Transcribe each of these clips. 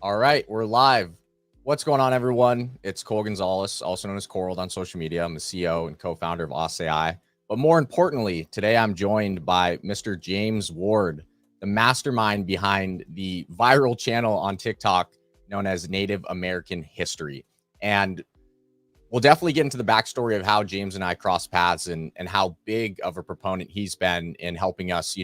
All right, we're live. What's going on, everyone? It's Cole Gonzalez, also known as Coral on social media. I'm the CEO and co-founder of OSSA.AI. But more importantly, today I'm joined by Mr. James Ward, the mastermind behind the viral channel on TikTok known as Native American History. And we'll definitely get into the backstory of how James and I crossed paths and how big of a proponent he's been in helping us,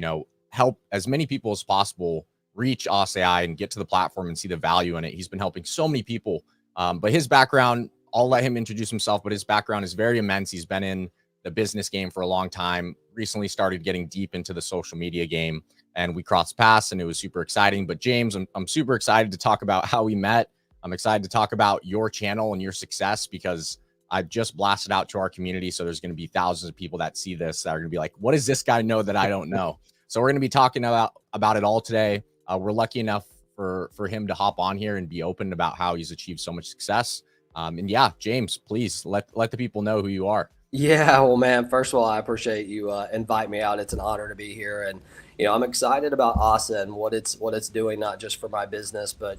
help as many people as possible reach OSSA.AI and get to the platform and see the value in it. He's been helping so many people. But his background, I'll let him introduce himself, but his background is very immense. He's been in the business game for a long time, recently started getting deep into the social media game, and we crossed paths and it was super exciting. But James, I'm super excited to talk about how we met. I'm excited to talk about your channel and your success because I've just blasted out to our community. So there's going to be thousands of people that see this that are going to be like, what does this guy know that I don't know? So we're going to be talking about it all today. We're lucky enough for him to hop on here and be open about how he's achieved so much success. And yeah, James, please let the people know who you are. Yeah, well, man, first of all, I appreciate you invite me out. It's an honor to be here, and I'm excited about OSSA and what it's doing, not just for my business, but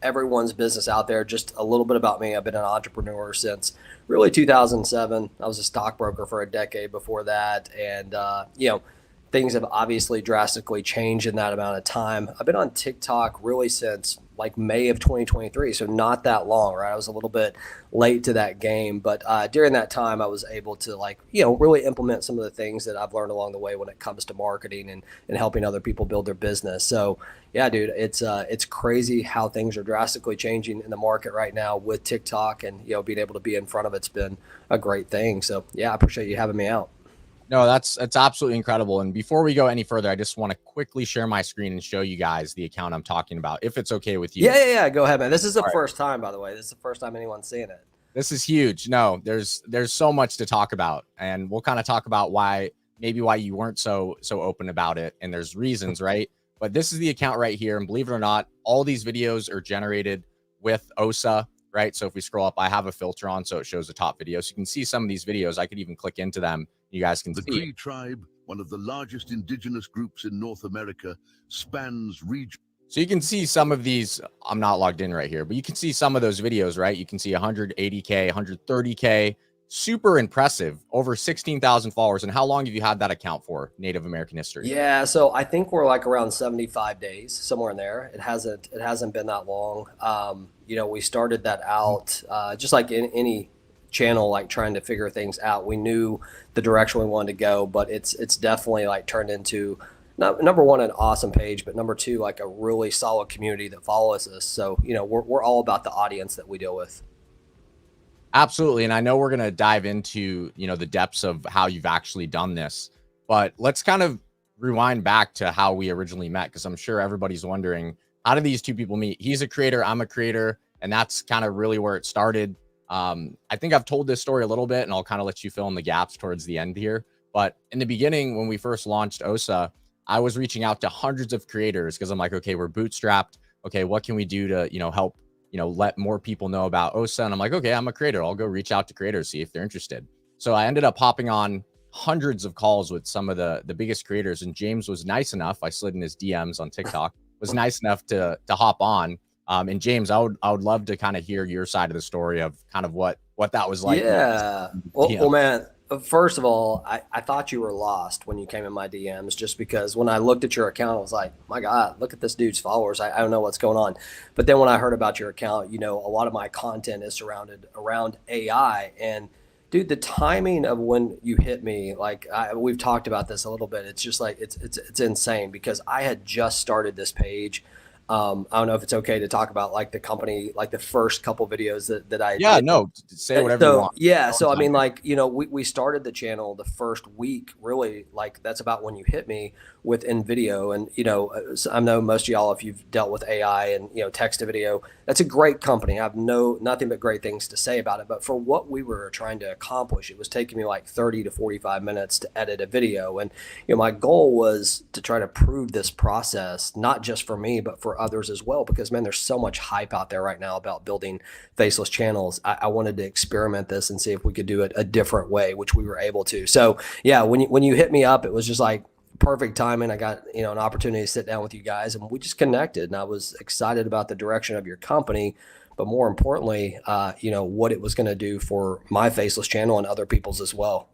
everyone's business out there. Just a little bit about me: I've been an entrepreneur since really 2007. I was a stockbroker for a decade before that, and things have obviously drastically changed in that amount of time. I've been on TikTok really since like May of 2023, so not that long, right? I was a little bit late to that game, but during that time, I was able to really implement some of the things that I've learned along the way when it comes to marketing and helping other people build their business. So yeah, dude, it's crazy how things are drastically changing in the market right now with TikTok, and being able to be in front of it's been a great thing. So yeah, I appreciate you having me out. No, that's absolutely incredible. And before we go any further, I just want to quickly share my screen and show you guys the account I'm talking about, if it's okay with you. Yeah. Go ahead, man. This is the All right. first time, by the way. This is the first time anyone's seeing it. This is huge. No, there's so much to talk about, and we'll kind of talk about why you weren't so open about it, and there's reasons, right? But this is the account right here, and believe it or not, all these videos are generated with OSSA, right? So if we scroll up, I have a filter on so it shows the top videos. So you can see some of these videos. I could even click into them. You guys can The see. Cree tribe, one of the largest indigenous groups in North America, spans region. So you can see some of these. I'm not logged in right here, but you can see some of those videos, right? You can see 180K, 130K, super impressive, over 16,000 followers. And how long have you had that account for, Native American History? Yeah, so I think we're like around 75 days, somewhere in there. It hasn't been that long. We started that out just like in any channel, like trying to figure things out. We knew the direction we wanted to go, but it's definitely like turned into number one, an awesome page, but number two, like a really solid community that follows us. So we're all about the audience that we deal with. Absolutely. And I know we're going to dive into, the depths of how you've actually done this, but let's kind of rewind back to how we originally met, because I'm sure everybody's wondering, how did these two people meet? He's a creator, I'm a creator, and that's kind of really where it started. I think I've told this story a little bit, and I'll kind of let you fill in the gaps towards the end here. But in the beginning, when we first launched OSSA, I was reaching out to hundreds of creators because I'm like, okay, we're bootstrapped. Okay, what can we do to, help, let more people know about OSSA? And I'm like, okay, I'm a creator. I'll go reach out to creators, see if they're interested. So I ended up hopping on hundreds of calls with some of the biggest creators. And James was nice enough. I slid in his DMs on TikTok, was nice enough to hop on. And James, I would love to kind of hear your side of the story of kind of what that was like. Yeah. Well, man, first of all, I thought you were lost when you came in my DMs, just because when I looked at your account, I was like, my God, look at this dude's followers. I don't know what's going on. But then when I heard about your account, a lot of my content is surrounded around AI. And dude, the timing of when you hit me, like we've talked about this a little bit. It's just like, it's insane because I had just started this page. I don't know if it's okay to talk about like the company, like the first couple videos that I Yeah, did. no, say whatever you So want. yeah, so I mean, like we started the channel the first week, really. Like that's about when you hit me with InVideo, and I know most of y'all, if you've dealt with AI and text to video, that's a great company. I have nothing but great things to say about it. But for what we were trying to accomplish, it was taking me like 30 to 45 minutes to edit a video, and my goal was to try to prove this process, not just for me but for others as well. Because man, there's so much hype out there right now about building faceless channels. I wanted to experiment this and see if we could do it a different way, which we were able to. So yeah, when you hit me up, it was just like perfect timing. I got, an opportunity to sit down with you guys, and we just connected, and I was excited about the direction of your company, but more importantly, what it was going to do for my faceless channel and other people's as well.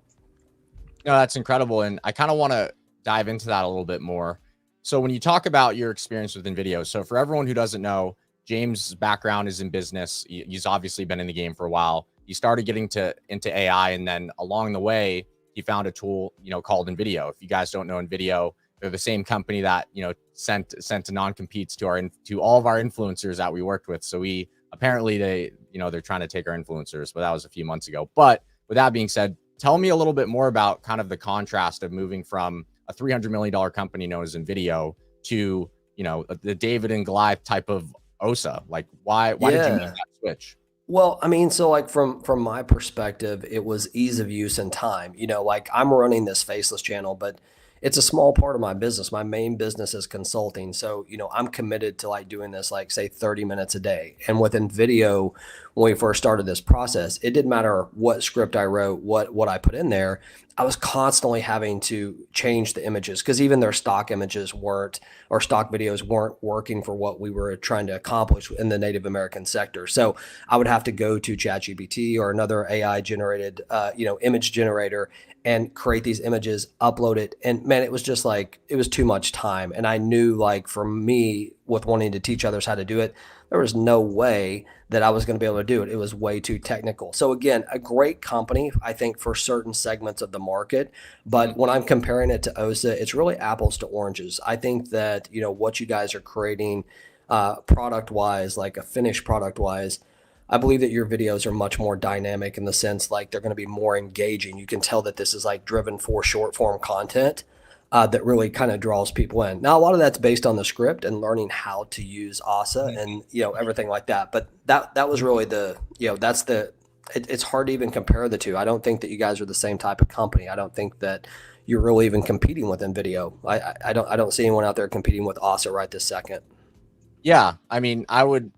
No, that's incredible. And I kind of want to dive into that a little bit more. So when you talk about your experience within video, so for everyone who doesn't know, James' background is in business. He's obviously been in the game for a while. He started getting into AI, and then along the way, he found a tool, called InVideo. If you guys don't know InVideo, they're the same company that sent a non-competes to all of our influencers that we worked with. So we apparently they're trying to take our influencers, but that was a few months ago. But with that being said, tell me a little bit more about kind of the contrast of moving from a $300 million company known as InVideo to, the David and Goliath type of OSSA. Like, why did you make that switch? Well, I mean, so like from my perspective, it was ease of use and time. Like I'm running this faceless channel, but it's a small part of my business. My main business is consulting. So, I'm committed to like doing this, like say 30 minutes a day. And within video, when we first started this process, it didn't matter what script I wrote, what I put in there. I was constantly having to change the images because even their stock images weren't, or stock videos weren't working for what we were trying to accomplish in the Native American sector. So I would have to go to ChatGPT or another AI generated, image generator and create these images, upload it. And man, it was just like, it was too much time. And I knew, like, for me, with wanting to teach others how to do it, there was no way that I was going to be able to do it. It was way too technical. So again, a great company, I think, for certain segments of the market. But when I'm comparing it to OSSA, it's really apples to oranges. I think that, what you guys are creating product wise, like a finished product wise, I believe that your videos are much more dynamic in the sense like they're going to be more engaging. You can tell that this is like driven for short form content that really kind of draws people in. Now, a lot of that's based on the script and learning how to use OSSA and, everything like that. But that was really it's hard to even compare the two. I don't think that you guys are the same type of company. I don't think that you're really even competing with InVideo. I don't see anyone out there competing with OSSA right this second. Yeah. I mean, I would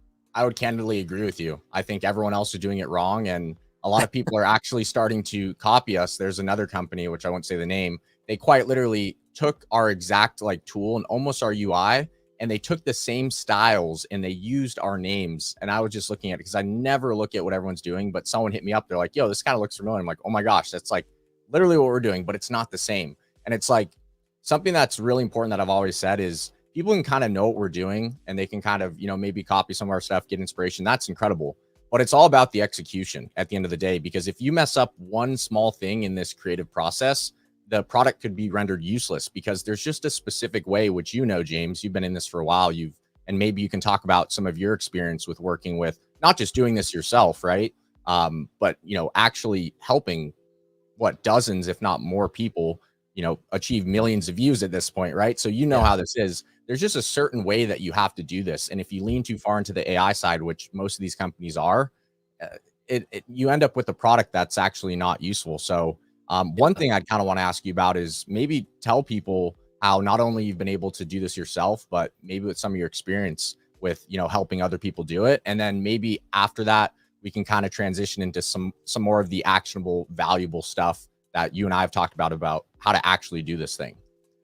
candidly agree with you. I think everyone else is doing it wrong, and a lot of people are actually starting to copy us. There's another company, which I won't say the name. They quite literally took our exact like tool and almost our UI, and they took the same styles and they used our names. And I was just looking at it because I never look at what everyone's doing, but someone hit me up. They're like, yo, this kind of looks familiar. I'm like, oh my gosh, that's like literally what we're doing, but it's not the same. And it's like something that's really important that I've always said is people can kind of know what we're doing and they can kind of, maybe copy some of our stuff, get inspiration. That's incredible. But it's all about the execution at the end of the day, because if you mess up one small thing in this creative process, the product could be rendered useless because there's just a specific way, which, James, you've been in this for a while. And maybe you can talk about some of your experience with working with not just doing this yourself, right? But, actually helping dozens, if not more people, achieve millions of views at this point, right? So how this is. There's just a certain way that you have to do this. And if you lean too far into the AI side, which most of these companies are, you end up with a product that's actually not useful. So one thing I'd kind of want to ask you about is maybe tell people how not only you've been able to do this yourself, but maybe with some of your experience with, helping other people do it. And then maybe after that, we can kind of transition into some more of the actionable, valuable stuff that you and I have talked about how to actually do this thing.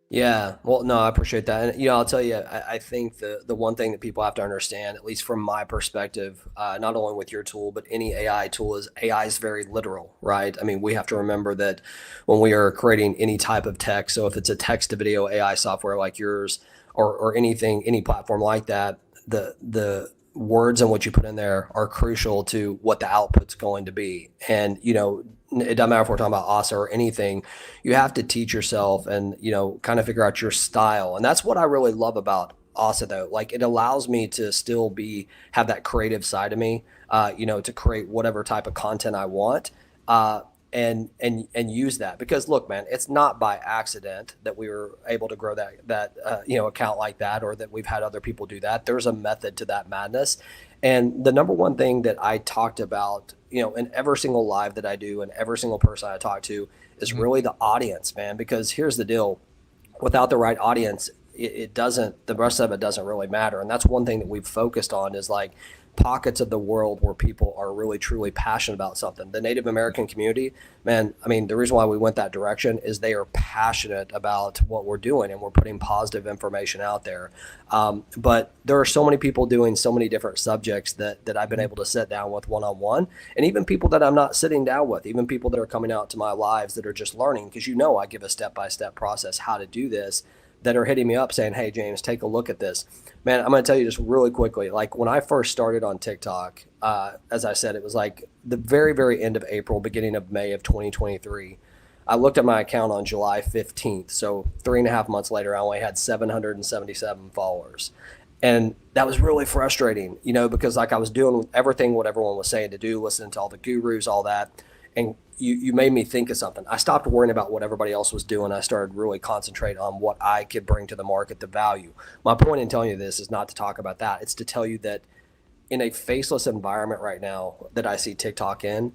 Yeah, well, no, I appreciate that. And, I'll tell you, I think the one thing that people have to understand, at least from my perspective, not only with your tool, but any AI tool, is AI is very literal, right? I mean, we have to remember that when we are creating any type of text, so if it's a text to video AI software like yours or anything, any platform like that, the words and what you put in there are crucial to what the output's going to be. And, it doesn't matter if we're talking about OSSA or anything, you have to teach yourself and, kind of figure out your style. And that's what I really love about OSSA though. Like it allows me to still have that creative side of me, to create whatever type of content I want. And use that, because look, man, it's not by accident that we were able to grow that account like that, or that we've had other people do that. There's a method to that madness. And the number one thing that I talked about, in every single live that I do and every single person I talk to is really the audience, man, because here's the deal. Without the right audience, the rest of it doesn't really matter. And that's one thing that we've focused on is like pockets of the world where people are really truly passionate about something. The Native American community, man, I mean, the reason why we went that direction is they are passionate about what we're doing and we're putting positive information out there. But there are so many people doing so many different subjects that I've been able to sit down with one-on-one, and even people that I'm not sitting down with, even people that are coming out to my lives that are just learning, because I give a step-by-step process how to do this, that are hitting me up saying, hey, James, take a look at this. Man, I'm going to tell you just really quickly. Like when I first started on TikTok, as I said, it was like the very, very end of April, beginning of May of 2023. I looked at my account on July 15th. So 3.5 months later, I only had 777 followers. And that was really frustrating, because like I was doing everything what everyone was saying to do, listening to all the gurus, all that. And you made me think of something. I stopped worrying about what everybody else was doing. I started really concentrating on what I could bring to the market, the value. My point in telling you this is not to talk about that. It's to tell you that in a faceless environment right now that I see TikTok in,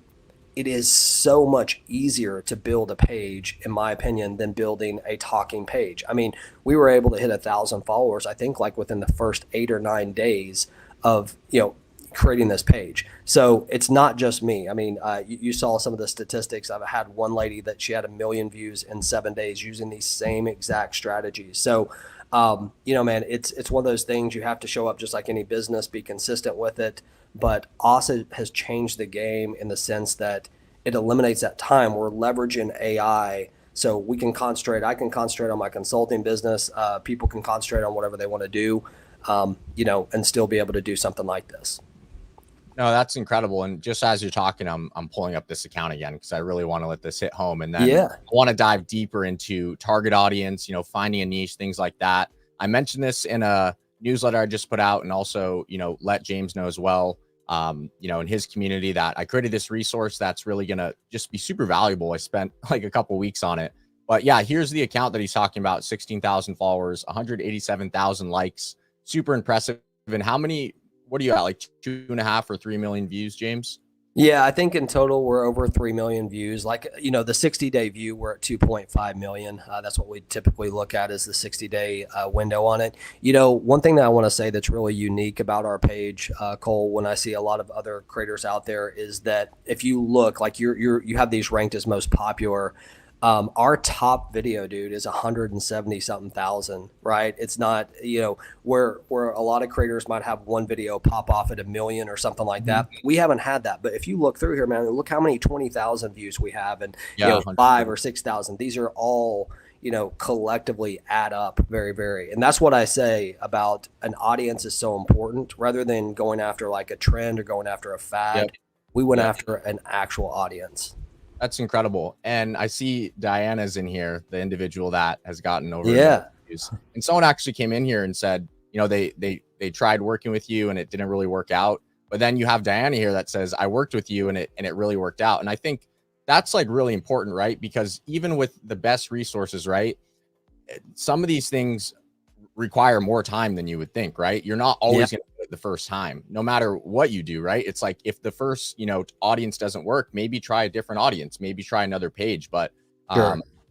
it is so much easier to build a page, in my opinion, than building a talking page. I mean, we were able to hit 1,000 followers, I think, like within the first 8 or 9 days of, creating this page. So it's not just me. I mean, you saw some of the statistics. I've had one lady that she had 1 million views in 7 days using these same exact strategies. So, man, it's one of those things you have to show up just like any business, be consistent with it. But OSSA has changed the game in the sense that it eliminates that time. We're leveraging AI so we can concentrate. I can concentrate on my consulting business. People can concentrate on whatever they want to do, and still be able to do something like this. No, that's incredible. And just as you're talking, I'm pulling up this account again because I really want to let this hit home. And then I want to dive deeper into target audience, finding a niche, things like that. I mentioned this in a newsletter I just put out, and also, let James know as well, in his community, that I created this resource that's really going to just be super valuable. I spent like a couple weeks on it. But yeah, here's the account that he's talking about: 16,000 followers, 187,000 likes. Super impressive. And what are you at, like 2.5 or 3 million views, James? Yeah, I think in total we're over 3 million views. Like, the 60-day view, we're at 2.5 million. That's what we typically look at, is the 60-day window on it. One thing that I want to say that's really unique about our page, Cole, when I see a lot of other creators out there, is that if you look, like you have these ranked as most popular. Our top video, dude, is 170 something thousand, right? It's not, where a lot of creators might have one video pop off at 1 million or something like that. We haven't had that. But if you look through here, man, look how many 20,000 views we have, and 5 or 6,000. These are all, collectively add up very, very. And that's what I say about an audience is so important. Rather than going after like a trend or going after a fad, we went after an actual audience. That's incredible. And I see Diana's in here, the individual that has gotten over views. And someone actually came in here and said, they tried working with you and it didn't really work out. But then you have Diana here that says, I worked with you and it really worked out. And I think that's like really important, right? Because even with the best resources, right, some of these things require more time than you would think, right? You're not always going to do it the first time, no matter what you do, right? It's like, if the first, audience doesn't work, maybe try a different audience, maybe try another page. But,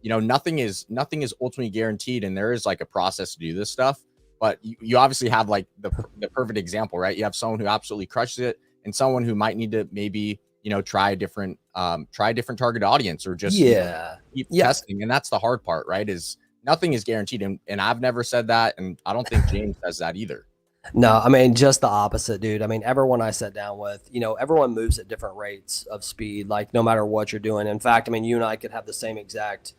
nothing is ultimately guaranteed. And there is like a process to do this stuff. But you obviously have like the perfect example, right? You have someone who absolutely crushes it, and someone who might need to maybe, try a different target audience, or just keep testing. And that's the hard part, right? Is nothing is guaranteed. And I've never said that. And I don't think James says that either. No, I mean, just the opposite, dude. I mean, everyone I sat down with, everyone moves at different rates of speed, like no matter what you're doing. In fact, I mean, you and I could have the same exact,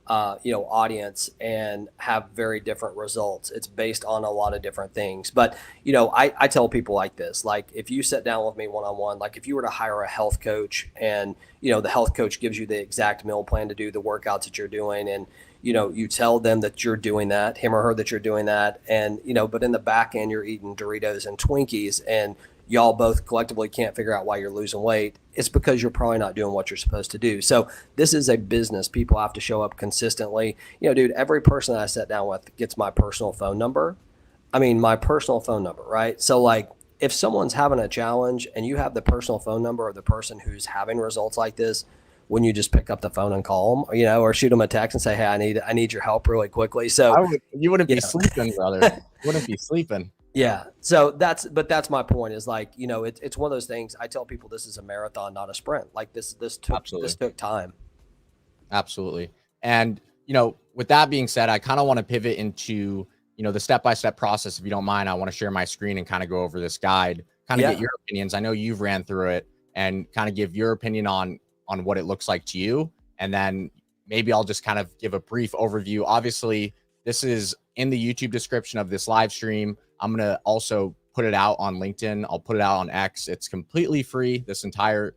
audience and have very different results. It's based on a lot of different things. But, I tell people like this, like if you sit down with me one-on-one, like if you were to hire a health coach and, the health coach gives you the exact meal plan to do the workouts that you're doing, and you tell them that you're doing that, him or her, that you're doing that. And, but in the back end, you're eating Doritos and Twinkies, and y'all both collectively can't figure out why you're losing weight. It's because you're probably not doing what you're supposed to do. So this is a business. People have to show up consistently. Dude, every person that I sat down with gets my personal phone number. I mean, my personal phone number, right? So like, if someone's having a challenge and you have the personal phone number of the person who's having results like this, wouldn't you just pick up the phone and call them, or shoot them a text and say, hey, I need your help really quickly. So you wouldn't be sleeping, brother. You wouldn't be sleeping. Yeah. But that's my point is like, it's one of those things. I tell people this is a marathon, not a sprint. Like this Absolutely. took time. Absolutely. And, with that being said, I kind of want to pivot into, the step-by-step process. If you don't mind, I want to share my screen and kind of go over this guide, kind of get Yeah. your opinions. I know you've ran through it and kind of give your opinion on what it looks like to you. And then maybe I'll just kind of give a brief overview. Obviously, this is in the YouTube description of this live stream. I'm going to also put it out on LinkedIn. I'll put it out on X. It's completely free. This entire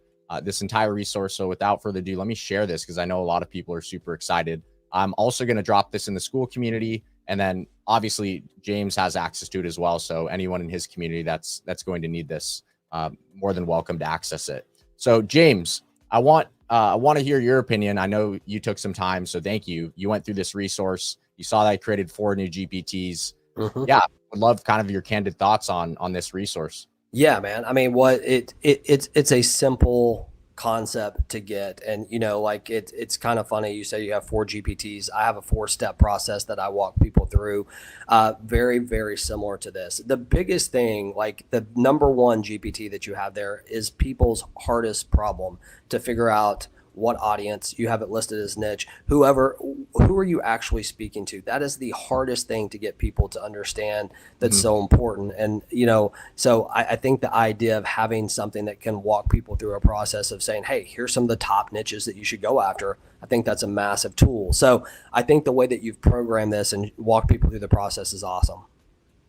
resource. So without further ado, let me share this because I know a lot of people are super excited. I'm also going to drop this in the school community. And then obviously James has access to it as well. So anyone in his community that's going to need this, more than welcome to access it. So James, I want to hear your opinion. I know you took some time, so thank you. You went through this resource. You saw that I created 4 new GPTs. Mm-hmm. Yeah, would love kind of your candid thoughts on this resource. Yeah, man. I mean, it's a simple concept to get, and like it's kind of funny. You say you have 4 GPTs. I have a 4-step process that I walk people through. Very, very similar to this. The biggest thing, like the number one GPT that you have there, is people's hardest problem to figure out what audience. You have it listed as niche. Who are you actually speaking to? That is the hardest thing to get people to understand. That's so important. And so I think the idea of having something that can walk people through a process of saying, hey, here's some of the top niches that you should go after, I think that's a massive tool. So I think the way that you've programmed this and walk people through the process is awesome.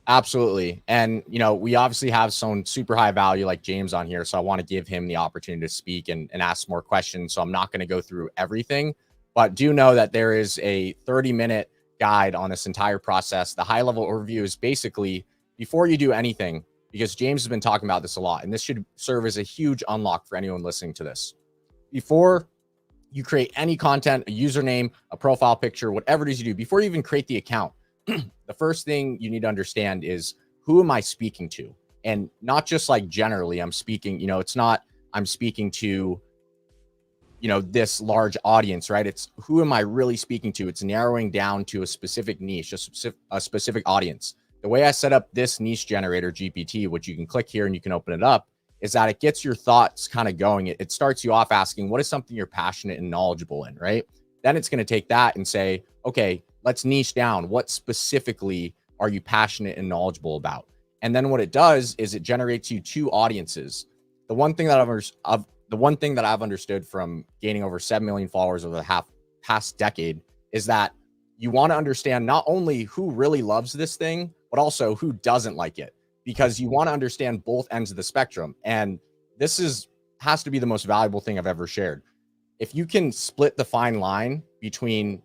Absolutely. And, we obviously have some super high value like James on here. So I want to give him the opportunity to speak and ask more questions. So I'm not going to go through everything, but do know that there is a 30-minute guide on this entire process. The high level overview is basically before you do anything, because James has been talking about this a lot, and this should serve as a huge unlock for anyone listening to this. Before you create any content, a username, a profile picture, whatever it is you do, before you even create the account, the first thing you need to understand is, who am I speaking to? And not just like generally I'm speaking, it's not I'm speaking to, this large audience, right? It's who am I really speaking to? It's narrowing down to a specific niche, a specific audience. The way I set up this niche generator GPT, which you can click here and you can open it up, is that it gets your thoughts kind of going. It starts you off asking, what is something you're passionate and knowledgeable in, right? Then it's going to take that and say, okay, let's niche down. What specifically are you passionate and knowledgeable about? And then what it does is it generates you 2 audiences. The one thing that I've understood from gaining over 7 million followers over the past decade is that you want to understand not only who really loves this thing, but also who doesn't like it, because you want to understand both ends of the spectrum. And this has to be the most valuable thing I've ever shared. If you can split the fine line between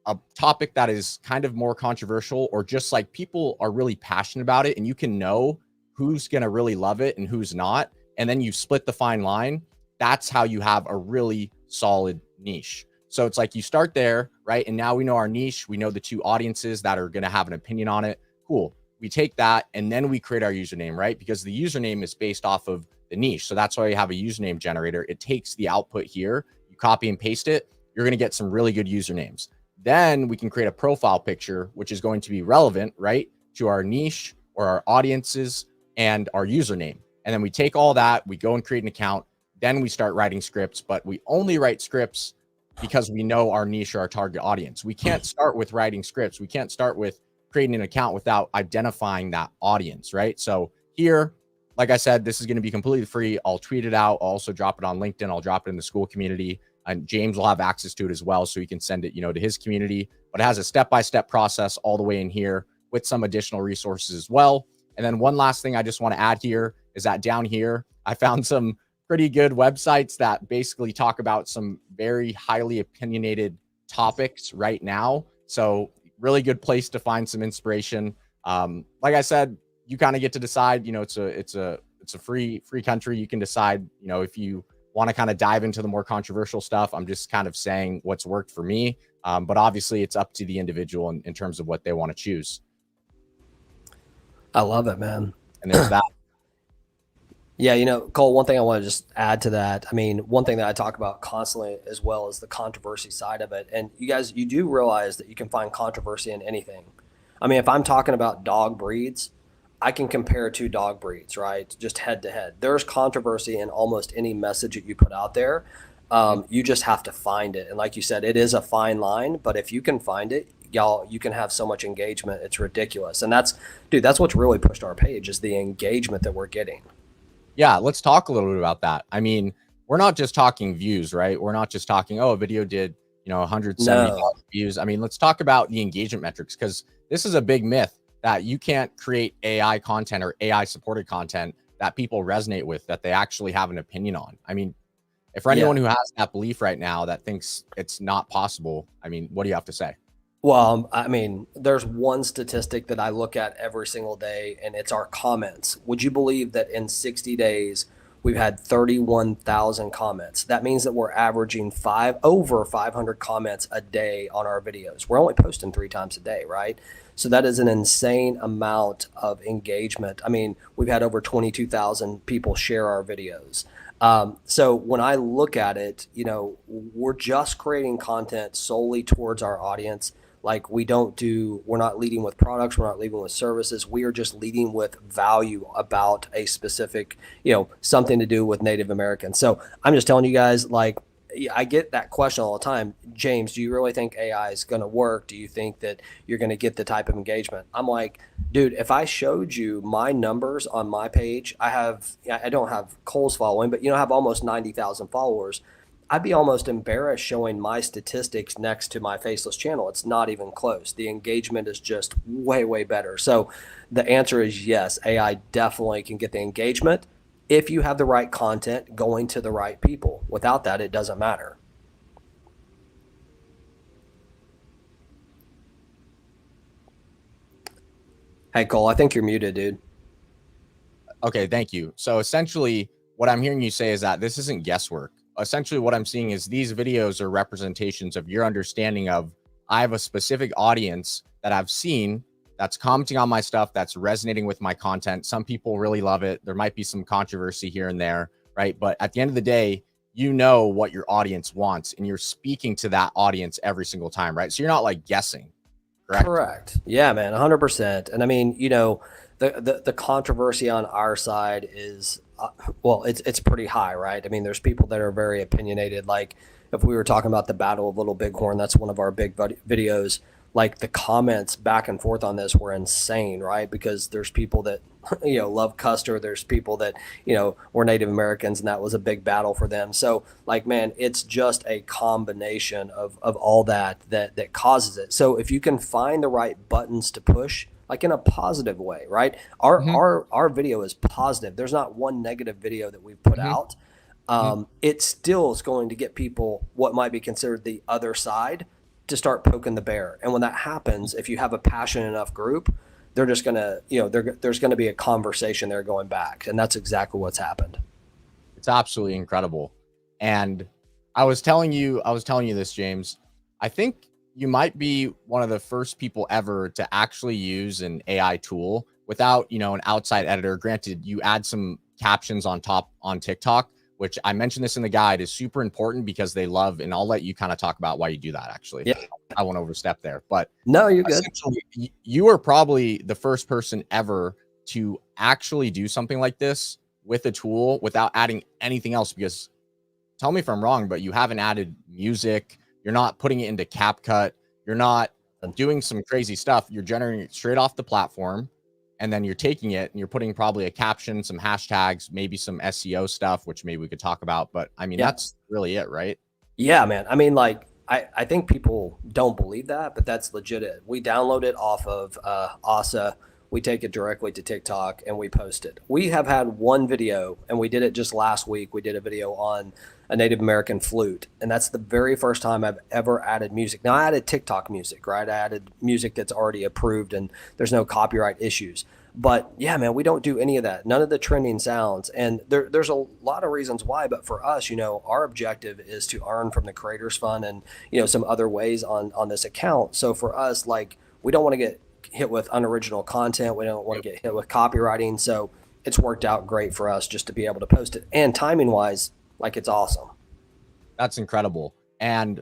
a topic that is kind of more controversial, or just like people are really passionate about it, and you can know who's going to really love it and who's not, and then you split the fine line, that's how you have a really solid niche. So it's like you start there, right? And now we know our niche. We know the 2 audiences that are going to have an opinion on it. Cool. We take that and then we create our username, right? Because the username is based off of the niche. So that's why you have a username generator. It takes the output here, you copy and paste it, you're going to get some really good usernames. Then we can create a profile picture, which is going to be relevant, right, to our niche or our audiences and our username. And then we take all that, we go and create an account. Then we start writing scripts, but we only write scripts because we know our niche or our target audience. We can't start with writing scripts. We can't start with creating an account without identifying that audience, right? So here, like I said, this is going to be completely free. I'll tweet it out. I'll also drop it on LinkedIn. I'll drop it in the school community, and James will have access to it as well. So he can send it, to his community, but it has a step-by-step process all the way in here with some additional resources as well. And then one last thing I just want to add here is that down here, I found some pretty good websites that basically talk about some very highly opinionated topics right now. So really good place to find some inspiration. Like I said, you kind of get to decide, it's a free country. You can decide, if you want to kind of dive into the more controversial stuff. I'm just kind of saying what's worked for me. But obviously it's up to the individual in terms of what they want to choose. I love it, man. And there's that. Yeah, Cole, one thing I want to just add to that. I mean, one thing that I talk about constantly as well is the controversy side of it. And you guys, you do realize that you can find controversy in anything. I mean, if I'm talking about dog breeds, I can compare two dog breeds, right? Just head to head. There's controversy in almost any message that you put out there. You just have to find it. And like you said, it is a fine line, but if you can find it, y'all, you can have so much engagement. It's ridiculous. And that's what's really pushed our page is the engagement that we're getting. Yeah, let's talk a little bit about that. I mean, we're not just talking views, right? We're not just talking, oh, a video did, 170,000 No. views. I mean, let's talk about the engagement metrics, because this is a big myth that you can't create AI content or AI supported content that people resonate with, that they actually have an opinion on. I mean, if for anyone Yeah. who has that belief right now that thinks it's not possible, I mean, what do you have to say? Well, I mean, there's one statistic that I look at every single day, and it's our comments. Would you believe that in 60 days, we've had 31,000 comments? That means that we're averaging over 500 comments a day on our videos. We're only posting 3 times a day, right? So that is an insane amount of engagement. I mean, we've had over 22,000 people share our videos. So when I look at it, we're just creating content solely towards our audience. Like we're not leading with products, we're not leading with services. We are just leading with value about a specific, something to do with Native Americans. So I'm just telling you guys, like, I get that question all the time. James, do you really think AI is going to work? Do you think that you're going to get the type of engagement? I'm like, dude, if I showed you my numbers on my page, I don't have Cole's following, but I have almost 90,000 followers. I'd be almost embarrassed showing my statistics next to my faceless channel. It's not even close. The engagement is just way, way better. So the answer is yes, AI definitely can get the engagement if you have the right content going to the right people. Without that, it doesn't matter. Hey, Cole, I think you're muted, dude. Okay, thank you. So essentially, what I'm hearing you say is that this isn't guesswork. Essentially, what I'm seeing is these videos are representations of your understanding of, I have a specific audience that I've seen that's commenting on my stuff, that's resonating with my content. Some people really love it. There might be some controversy here and there, right? But at the end of the day, you know what your audience wants, and you're speaking to that audience every single time, right? So you're not like guessing, correct? Correct. Yeah, man, 100%. And I mean, the controversy on our side is well, it's pretty high, right? I mean, there's people that are very opinionated. Like if we were talking about the Battle of Little Bighorn, that's one of our big videos. Like the comments back and forth on this were insane, right? Because there's people that love Custer. There's people that were Native Americans, and that was a big battle for them. So like, man, it's just a combination of all that causes it. So if you can find the right buttons to push, like in a positive way, right? Our video is positive. There's not one negative video that we've put out. It still is going to get people what might be considered the other side to start poking the bear. And when that happens, if you have a passionate enough group, they're just gonna, there's gonna be a conversation there going back, and that's exactly what's happened. It's absolutely incredible. And I was telling you this, James. I think you might be one of the first people ever to actually use an AI tool without, an outside editor. Granted, you add some captions on top on TikTok, which I mentioned this in the guide, is super important because they love, and I'll let you kind of talk about why you do that, actually. Yeah. I won't overstep there, but no, you're good. You are probably the first person ever to actually do something like this with a tool without adding anything else, because tell me if I'm wrong, but you haven't added music. You're not putting it into CapCut. You're not doing some crazy stuff. You're generating it straight off the platform, and then you're taking it and you're putting probably a caption, some hashtags, maybe some SEO stuff, which maybe we could talk about. But I mean, that's really it, right? Yeah, man. I mean, like, I think people don't believe that, but that's legit. We download it off of OSSA. We take it directly to TikTok and we post it. We have had one video, and we did it just last week. We did a video on a Native American flute, and that's the very first time I've ever added music. Now, I added TikTok music, right? I added music that's already approved and there's no copyright issues. But yeah, man, we don't do any of that. None of the trending sounds. And there's a lot of reasons why. But for us, our objective is to earn from the Creators Fund and, some other ways on this account. So for us, like, we don't want to get hit with unoriginal content. We don't want to get hit with copywriting. So it's worked out great for us just to be able to post it. And timing wise, like, it's awesome. That's incredible. And,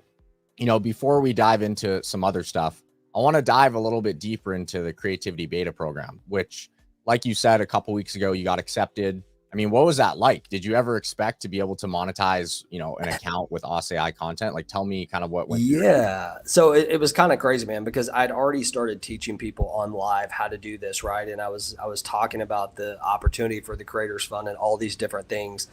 before we dive into some other stuff, I want to dive a little bit deeper into the creativity beta program, which like you said, a couple weeks ago, you got accepted. I mean, what was that like? Did you ever expect to be able to monetize, an account with OSSA.AI content? Like, tell me kind of what went through your head. Yeah. So it was kind of crazy, man, because I'd already started teaching people on live how to do this, right? And I was talking about the opportunity for the Creators Fund and all these different things.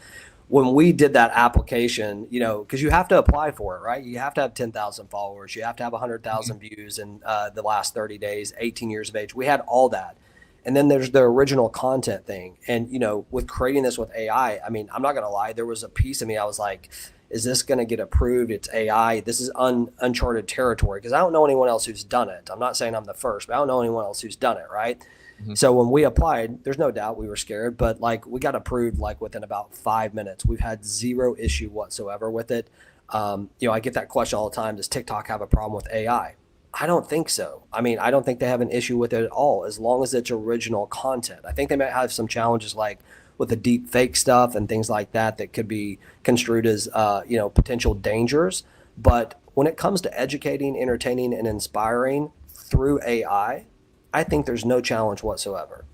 When we did that application, because you have to apply for it, right? You have to have 10,000 followers, you have to have Mhm. 100,000 views in the last 30 days, 18 years of age. We had all that. And then there's the original content thing. And, with creating this with AI, I mean, I'm not going to lie, there was a piece of me, I was like, is this going to get approved? It's AI. This is uncharted territory because I don't know anyone else who's done it. I'm not saying I'm the first, but I don't know anyone else who's done it, right? Mhm. So when we applied, there's no doubt we were scared, but like we got approved like within about 5 minutes. We've had zero issue whatsoever with it. I get that question all the time. Does TikTok have a problem with AI? I don't think so. I mean, I don't think they have an issue with it at all, as long as it's original content. I think they might have some challenges like with the deep fake stuff and things like that that could be construed as potential dangers. But when it comes to educating, entertaining, and inspiring through I think there's no challenge whatsoever.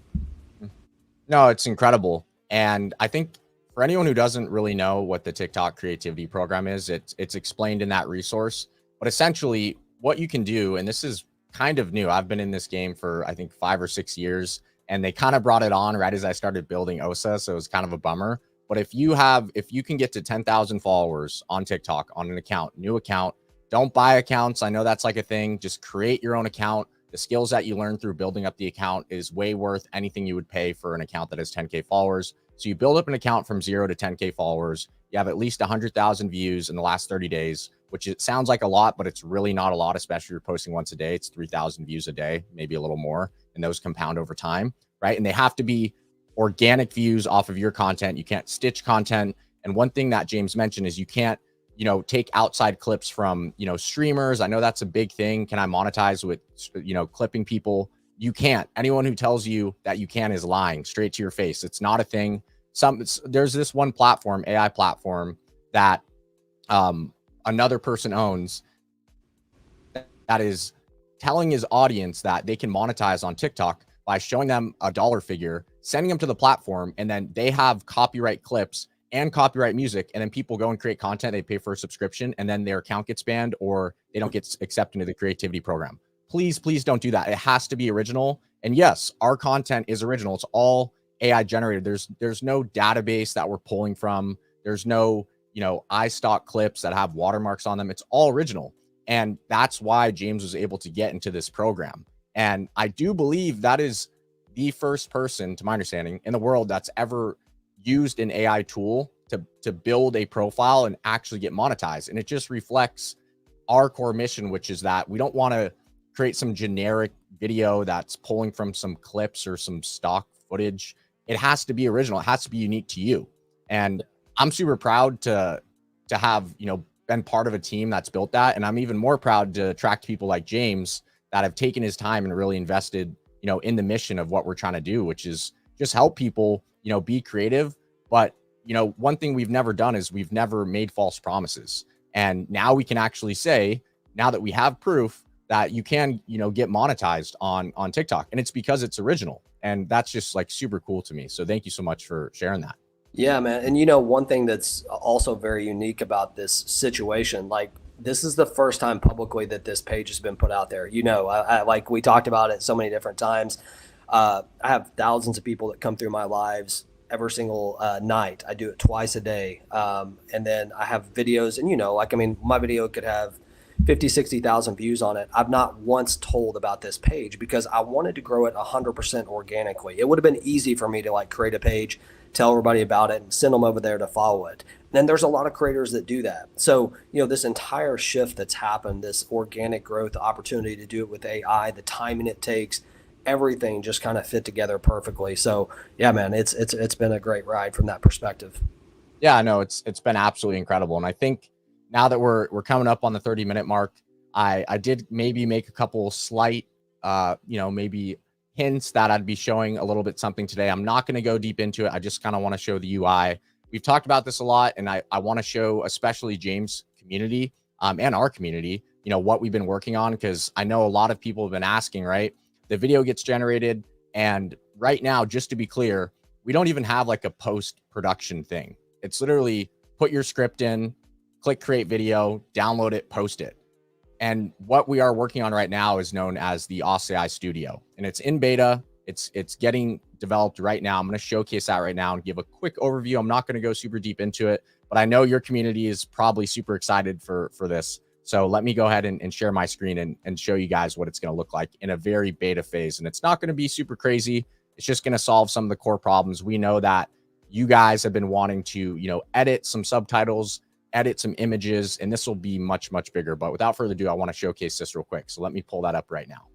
No, it's incredible. And I think for anyone who doesn't really know what the TikTok creativity program is, it's explained in that resource. But essentially, what you can do, and this is kind of new. I've been in this game for I think 5 or 6 years, and they kind of brought it on right as I started building OSA, so it was kind of a bummer. But if you can get to 10,000 followers on TikTok on an account, new account, don't buy accounts. I know that's like a thing. Just create your own account. The skills that you learn through building up the account is way worth anything you would pay for an account that has 10K followers. So you build up an account from 0 to 10K followers. You have at least 100,000 views in the last 30 days, which it sounds like a lot, but it's really not a lot, especially if you're posting once a day. It's 3,000 views a day, maybe a little more, and those compound over time, right? And they have to be organic views off of your content. You can't stitch content. And one thing that James mentioned is you can't take outside clips from, streamers. I know that's a big thing. Can I monetize with, clipping people? You can't. Anyone who tells you that you can is lying straight to your face. It's not a thing. There's this one platform, AI platform, that another person owns, that is telling his audience that they can monetize on TikTok by showing them a dollar figure, sending them to the platform, and then they have copyright clips and copyright music, and then people go and create content. They pay for a subscription, and then their account gets banned or they don't get accepted into the creativity program. Please, please don't do that. It has to be original. And yes, our content is original. It's all AI generated. There's no database that we're pulling from. There's no, iStock clips that have watermarks on them. It's all original. And that's why James was able to get into this program. And I do believe that is the first person, to my understanding, in the world that's ever used an AI tool to build a profile and actually get monetized. And it just reflects our core mission, which is that we don't want to create some generic video that's pulling from some clips or some stock footage. It has to be original. It has to be unique to you. And I'm super proud to have, been part of a team that's built that. And I'm even more proud to attract people like James that have taken his time and really invested, in the mission of what we're trying to do, which is just help people, be creative. But, one thing we've never done is we've never made false promises. And now we can actually say, now that we have proof that you can, get monetized on TikTok, and it's because it's original. And that's just like super cool to me. So thank you so much for sharing that. Yeah, man. And one thing that's also very unique about this situation, like this is the first time publicly that this page has been put out there. Like we talked about it so many different times. I have thousands of people that come through my lives every single night. I do it twice a day. And then I have videos and, my video could have 50, 60,000 views on it. I've not once told about this page because I wanted to grow it 100% organically. It would have been easy for me to like create a page, tell everybody about it, and send them over there to follow it. And there's a lot of creators that do that. So, this entire shift that's happened, this organic growth opportunity to do it with AI, the timing it takes, everything just kind of fit together perfectly. So, yeah, man, it's been a great ride from that perspective. Yeah, no, it's been absolutely incredible. And I think now that we're coming up on the 30-minute mark, I did maybe make a couple slight maybe hints that I'd be showing a little bit something today. I'm not going to go deep into it. I just kind of want to show the UI. We've talked about this a lot, and I want to show especially James' community and our community, what we've been working on, because I know a lot of people have been asking, right? The video gets generated and right now, just to be clear, we don't even have like a post-production thing. It's literally put your script in, click create video, download it, post it. And what we are working on right now is known as the OSSA.AI Studio, and it's in beta. It's getting developed right now. I'm going to showcase that right now and give a quick overview. I'm not going to go super deep into it, but I know your community is probably super excited for this. So let me go ahead and share my screen and show you guys what it's going to look like in a very beta phase. And it's not going to be super crazy. It's just going to solve some of the core problems. We know that you guys have been wanting to, edit some subtitles, edit some images, and this will be much, much bigger. But without further ado, I want to showcase this real quick. So let me pull that up right now.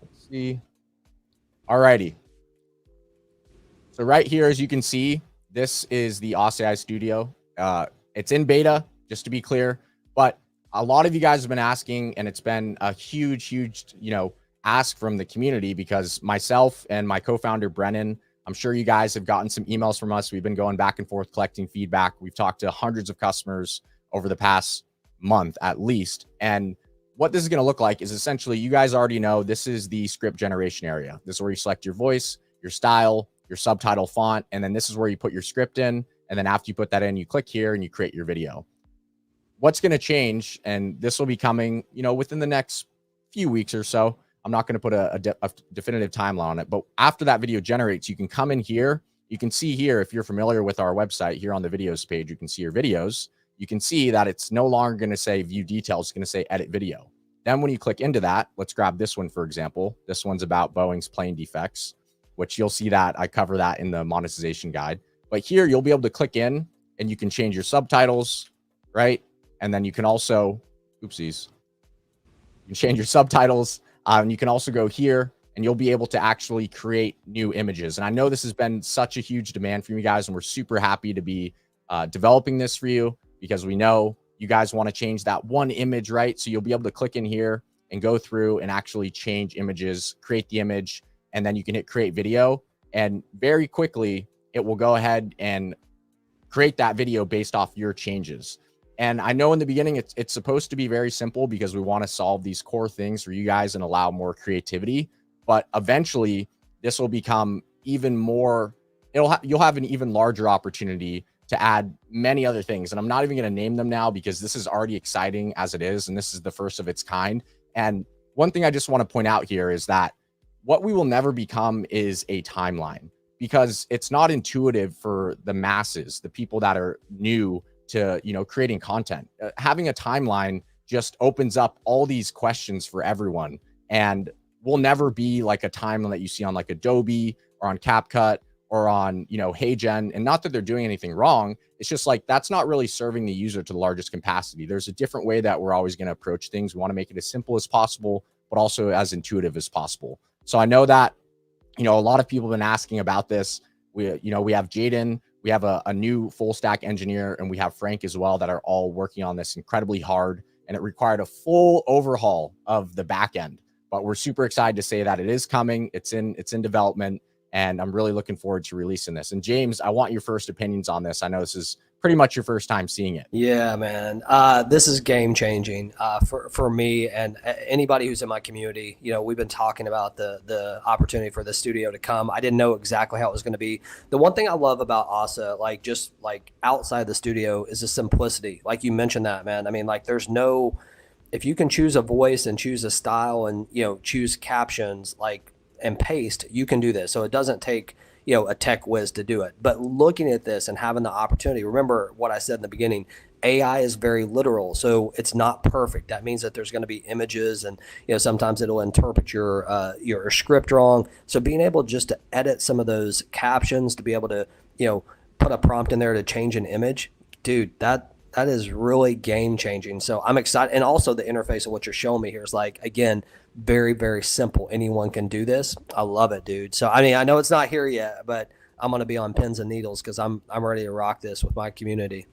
Let's see. All righty. So right here, as you can see, this is the OSSA.AI Studio. It's in beta, just to be clear, but a lot of you guys have been asking, and it's been a huge, ask from the community, because myself and my co-founder, Brennan, I'm sure you guys have gotten some emails from us. We've been going back and forth collecting feedback. We've talked to hundreds of customers over the past month at least. And what this is going to look like is essentially, you guys already know, this is the script generation area. This is where you select your voice, your style, your subtitle font, and then this is where you put your script in. And then after you put that in, you click here and you create your video. What's going to change, and this will be coming, within the next few weeks or so. I'm not going to put a definitive timeline on it, but after that video generates, you can come in here. You can see here, if you're familiar with our website, here on the videos page, you can see your videos. You can see that it's no longer going to say view details. It's going to say edit video. Then when you click into that, let's grab this one, for example. This one's about Boeing's plane defects, which you'll see that I cover that in the monetization guide. But here you'll be able to click in and you can change your subtitles, right? And then you can also, oopsies, you can change your subtitles. And you can also go here and you'll be able to actually create new images. And I know this has been such a huge demand from you guys, and we're super happy to be developing this for you, because we know you guys want to change that one image, right? So you'll be able to click in here and go through and actually change images, create the image, and then you can hit create video. And very quickly, it will go ahead and create that video based off your changes. And I know in the beginning, it's supposed to be very simple, because we want to solve these core things for you guys and allow more creativity. But eventually, this will become even more, you'll have an even larger opportunity to add many other things. And I'm not even going to name them now, because this is already exciting as it is. And this is the first of its kind. And one thing I just want to point out here is that what we will never become is a timeline, because it's not intuitive for the masses, the people that are new to, creating content. Having a timeline just opens up all these questions for everyone, and will never be like a timeline that you see on like Adobe or on CapCut or on, HeyGen. And not that they're doing anything wrong. It's just like, that's not really serving the user to the largest capacity. There's a different way that we're always going to approach things. We want to make it as simple as possible, but also as intuitive as possible. So I know that, a lot of people have been asking about this. We have Jaden, we have a new full stack engineer, and we have Frank as well, that are all working on this incredibly hard. And it required a full overhaul of the back end, but we're super excited to say that it is coming. It's in development, and I'm really looking forward to releasing this. And James, I want your first opinions on this. I know this is pretty much your first time seeing it. Yeah, man. This is game changing for me and anybody who's in my community. We've been talking about the opportunity for the studio to come. I didn't know exactly how it was going to be. The one thing I love about OSSA, just outside the studio, is the simplicity. Like you mentioned that, man. I mean, there's no, if you can choose a voice and choose a style and, choose captions, and paste, you can do this. So it doesn't take a tech whiz to do it. But looking at this and having the opportunity, remember what I said in the beginning, AI is very literal. So it's not perfect. That means that there's going to be images, and, sometimes it'll interpret your script wrong. So being able just to edit some of those captions, to be able to, put a prompt in there to change an image, dude, that is really game changing. So I'm excited. And also the interface of what you're showing me here is again, very, very simple. Anyone can do this. I love it, dude. So, I mean, I know it's not here yet, but I'm going to be on pins and needles, because I'm ready to rock this with my community.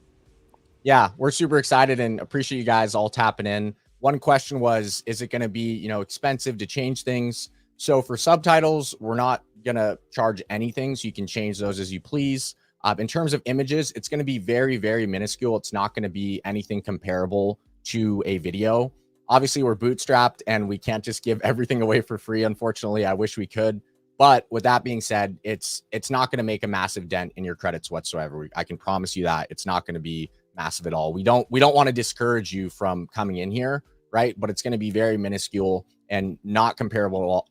Yeah, we're super excited and appreciate you guys all tapping in. One question was, is it going to be, expensive to change things? So for subtitles, we're not going to charge anything. So you can change those as you please. In terms of images, it's going to be very, very minuscule. It's not going to be anything comparable to a video. Obviously, we're bootstrapped and we can't just give everything away for free. Unfortunately, I wish we could. But with that being said, it's not going to make a massive dent in your credits whatsoever. I can promise you that it's not going to be massive at all. We don't want to discourage you from coming in here, right? But it's going to be very minuscule and not comparable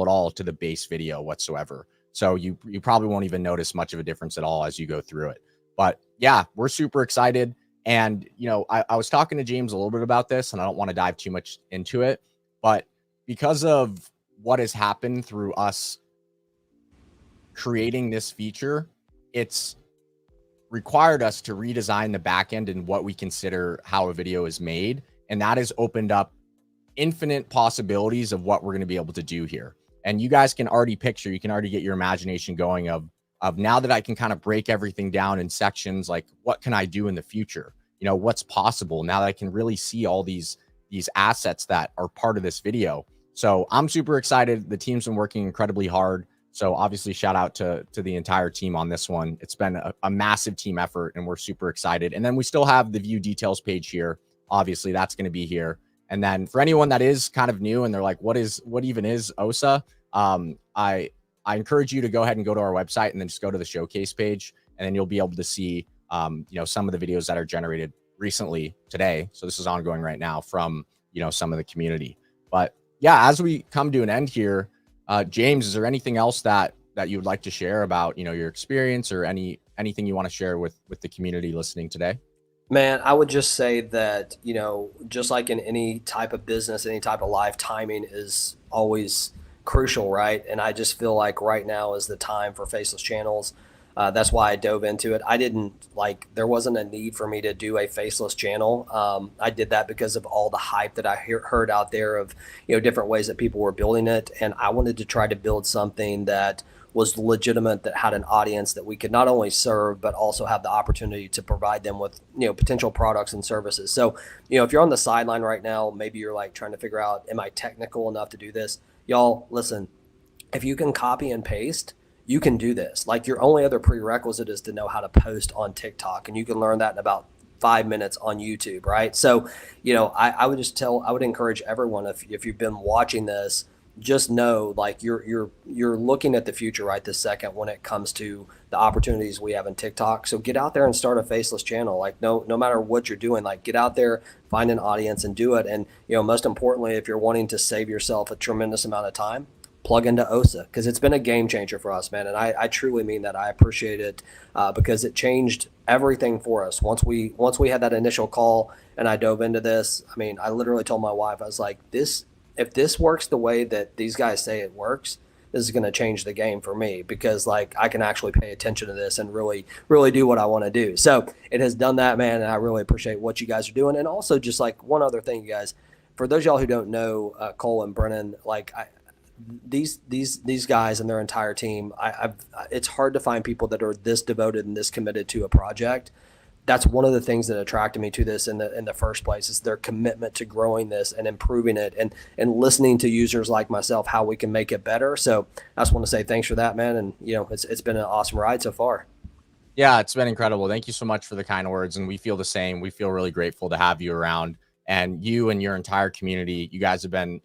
at all to the base video whatsoever. So you probably won't even notice much of a difference at all as you go through it. But yeah, we're super excited. And, you know, I was talking to James a little bit about this, and I don't want to dive too much into it, but because of what has happened through us creating this feature, it's required us to redesign the back end and what we consider how a video is made. And that has opened up infinite possibilities of what we're going to be able to do here. And you guys can already picture, you can already get your imagination going of now that I can kind of break everything down in sections, like what can I do in the future? You know, what's possible now that I can really see all these assets that are part of this video. So I'm super excited. The team's been working incredibly hard. So obviously shout out to the entire team on this one. It's been a massive team effort and we're super excited. And then we still have the view details page here. Obviously that's going to be here. And then for anyone that is kind of new and they're like, what even is OSSA? I encourage you to go ahead and go to our website and then just go to the showcase page. And then you'll be able to see, you know, some of the videos that are generated recently today. So this is ongoing right now from, you know, some of the community. But yeah, as we come to an end here, James, is there anything else that you would like to share about, you know, your experience or anything you want to share with the community listening today? Man, I would just say that, you know, just like in any type of business, any type of life, timing is always crucial, right? And I just feel like right now is the time for faceless channels. That's why I dove into it. There wasn't a need for me to do a faceless channel. I did that because of all the hype that I heard out there of, you know, different ways that people were building it. And I wanted to try to build something that was legitimate, that had an audience that we could not only serve, but also have the opportunity to provide them with, you know, potential products and services. So, you know, if you're on the sideline right now, maybe you're like trying to figure out, am I technical enough to do this? Y'all, listen, if you can copy and paste, you can do this. Like, your only other prerequisite is to know how to post on TikTok, and you can learn that in about 5 minutes on YouTube, right? So, you know, I would encourage everyone, if you've been watching this, just know, like, you're looking at the future right this second when it comes to the opportunities we have in TikTok. So get out there and start a faceless channel. Like, no matter what you're doing, like, get out there, find an audience and do it. And, you know, most importantly, if you're wanting to save yourself a tremendous amount of time, plug into OSSA, because it's been a game changer for us, man. And I truly mean that. I appreciate it because it changed everything for us. Once we had that initial call and I dove into this, I mean, I literally told my wife, I was like, if this works the way that these guys say it works, this is going to change the game for me, because, like, I can actually pay attention to this and really, really do what I want to do. So it has done that, man. And I really appreciate what you guys are doing. And also, just like one other thing, you guys, for those of y'all who don't know Cole and Brennan, like, these guys and their entire team, it's hard to find people that are this devoted and this committed to a project. That's one of the things that attracted me to this in the first place, is their commitment to growing this and improving it, and listening to users like myself, how we can make it better. So I just want to say thanks for that, man. And, you know, it's been an awesome ride so far. Yeah, it's been incredible. Thank you so much for the kind words. And we feel the same. We feel really grateful to have you around, and you and your entire community. You guys have been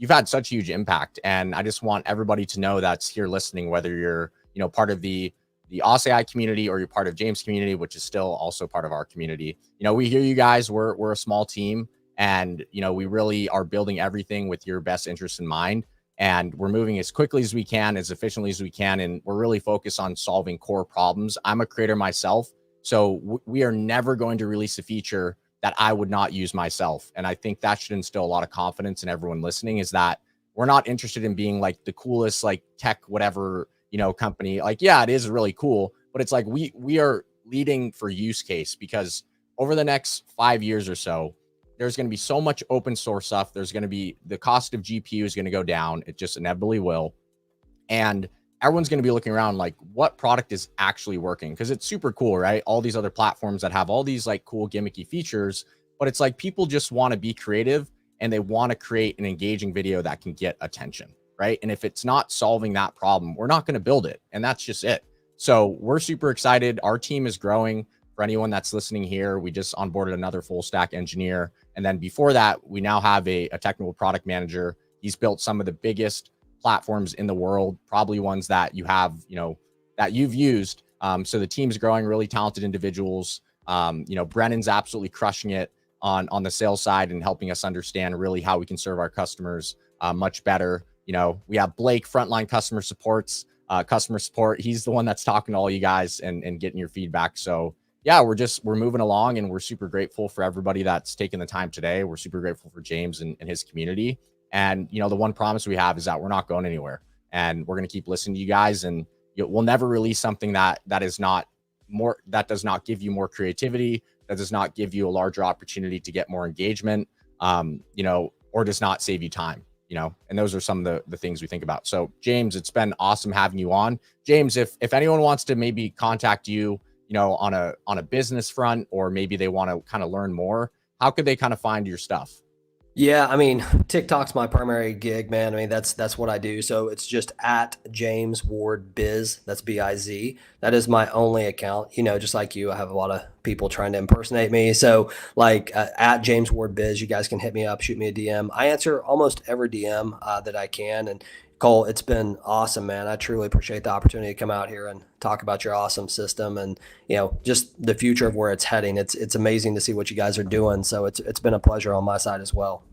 you've had such a huge impact. And I just want everybody to know that's here listening, whether you're, you know, part of the OSSA.AI community or you're part of James' community, which is still also part of our community. You know, we hear you guys. We're a small team, and, you know, we really are building everything with your best interest in mind. And we're moving as quickly as we can, as efficiently as we can. And we're really focused on solving core problems. I'm a creator myself, so we are never going to release a feature that I would not use myself. And I think that should instill a lot of confidence in everyone listening, is that we're not interested in being like the coolest, like, tech, whatever, you know, company. Like, yeah, it is really cool, but it's like, we are leading for use case, because over the next 5 years or so, there's going to be so much open source stuff. There's going to be, the cost of GPU is going to go down. It just inevitably will. And everyone's going to be looking around like, what product is actually working? Because it's super cool, right? All these other platforms that have all these like cool gimmicky features, but it's like, people just want to be creative and they want to create an engaging video that can get attention, right? And if it's not solving that problem, we're not going to build it. And that's just it. So we're super excited. Our team is growing. For anyone that's listening here, we just onboarded another full stack engineer. And then before that, we now have a technical product manager. He's built some of the biggest platforms in the world, probably ones that you have, that you've used. So the team's growing, really talented individuals. Brennan's absolutely crushing it on the sales side and helping us understand really how we can serve our customers much better. We have Blake, frontline customer support. He's the one that's talking to all you guys and getting your feedback. So yeah, we're moving along, and we're super grateful for everybody that's taken the time today. We're super grateful for James and his community. And, the one promise we have is that we're not going anywhere, and we're going to keep listening to you guys, and we'll never release something that does not give you more creativity, that does not give you a larger opportunity to get more engagement, or does not save you time, and those are some of the things we think about. So James, it's been awesome having you on. James, if anyone wants to maybe contact you, on a business front, or maybe they want to kind of learn more, how could they kind of find your stuff? Yeah, I mean, TikTok's my primary gig, man. I mean, that's what I do. So it's just at James Ward Biz. That's BIZ. That is my only account. Just like you, I have a lot of people trying to impersonate me. So like at James Ward Biz, you guys can hit me up, shoot me a DM. I answer almost every DM that I can. And Cole, it's been awesome, man. I truly appreciate the opportunity to come out here and talk about your awesome system and, just the future of where it's heading. It's amazing to see what you guys are doing. So it's been a pleasure on my side as well.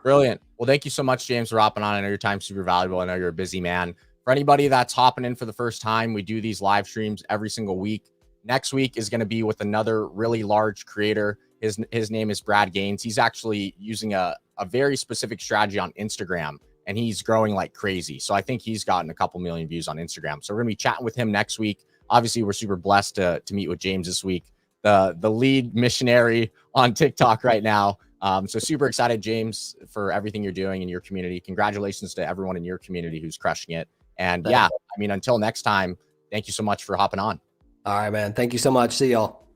Brilliant. Well, thank you so much, James, for hopping on. I know your time's super valuable. I know you're a busy man. For anybody that's hopping in for the first time, we do these live streams every single week. Next week is going to be with another really large creator. His name is Brad Gaines. He's actually using a very specific strategy on Instagram, and he's growing like crazy. So I think he's gotten a couple million views on Instagram. So we're going to be chatting with him next week. Obviously, we're super blessed to meet with James this week, the lead missionary on TikTok right now. So super excited, James, for everything you're doing in your community. Congratulations to everyone in your community who's crushing it. And yeah, I mean, until next time, thank you so much for hopping on. All right, man. Thank you so much. See y'all.